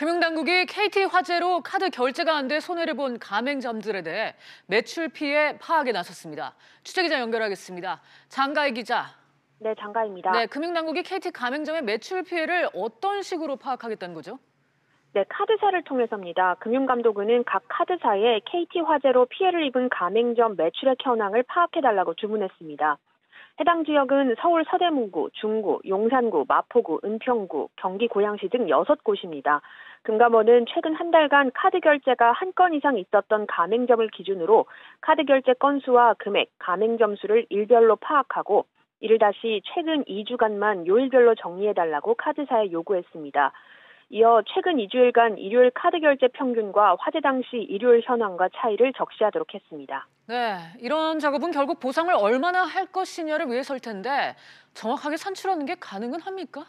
금융당국이 KT 화재로 카드 결제가 안 돼 손해를 본 가맹점들에 대해 매출 피해 파악에 나섰습니다. 취재기자 연결하겠습니다. 장가희 기자. 네, 장가입니다. 네, 금융당국이 KT 가맹점의 매출 피해를 어떤 식으로 파악하겠다는 거죠? 네, 카드사를 통해서입니다. 금융감독원은 각 카드사에 KT 화재로 피해를 입은 가맹점 매출액 현황을 파악해달라고 주문했습니다. 해당 지역은 서울 서대문구, 중구, 용산구, 마포구, 은평구, 경기 고양시 등 6곳입니다. 금감원은 최근 한 달간 카드 결제가 한 건 이상 있었던 가맹점을 기준으로 카드 결제 건수와 금액, 가맹점 수를 일별로 파악하고 이를 다시 최근 2주간만 요일별로 정리해달라고 카드사에 요구했습니다. 이어 최근 2주일간 일요일 카드 결제 평균과 화재 당시 일요일 현황과 차이를 적시하도록 했습니다. 네, 이런 작업은 결국 보상을 얼마나 할 것이냐를 위해서일 텐데 정확하게 산출하는 게 가능은 합니까?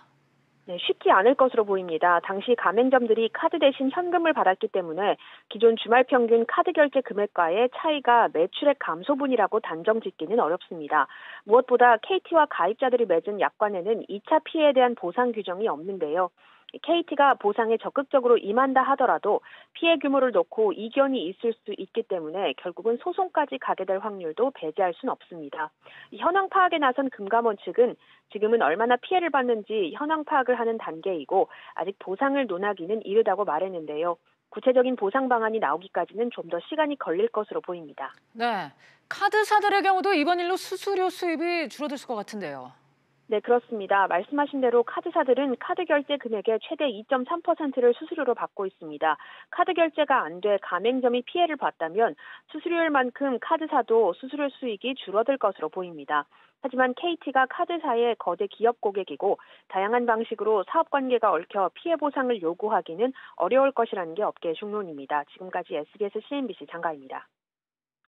네, 쉽지 않을 것으로 보입니다. 당시 가맹점들이 카드 대신 현금을 받았기 때문에 기존 주말 평균 카드 결제 금액과의 차이가 매출액 감소분이라고 단정 짓기는 어렵습니다. 무엇보다 KT와 가입자들이 맺은 약관에는 2차 피해에 대한 보상 규정이 없는데요. KT가 보상에 적극적으로 임한다 하더라도 피해 규모를 놓고 이견이 있을 수 있기 때문에 결국은 소송까지 가게 될 확률도 배제할 수는 없습니다. 현황 파악에 나선 금감원 측은 지금은 얼마나 피해를 받는지 현황 파악을 하는 단계이고 아직 보상을 논하기는 이르다고 말했는데요. 구체적인 보상 방안이 나오기까지는 좀 더 시간이 걸릴 것으로 보입니다. 네, 카드사들의 경우도 이번 일로 수수료 수입이 줄어들 것 같은데요. 네, 그렇습니다. 말씀하신 대로 카드사들은 카드 결제 금액의 최대 2.3%를 수수료로 받고 있습니다. 카드 결제가 안 돼 가맹점이 피해를 봤다면 수수료율만큼 카드사도 수수료 수익이 줄어들 것으로 보입니다. 하지만 KT가 카드사의 거대 기업 고객이고 다양한 방식으로 사업관계가 얽혀 피해 보상을 요구하기는 어려울 것이라는 게 업계의 중론입니다. 지금까지 SBS CNBC 장가입니다.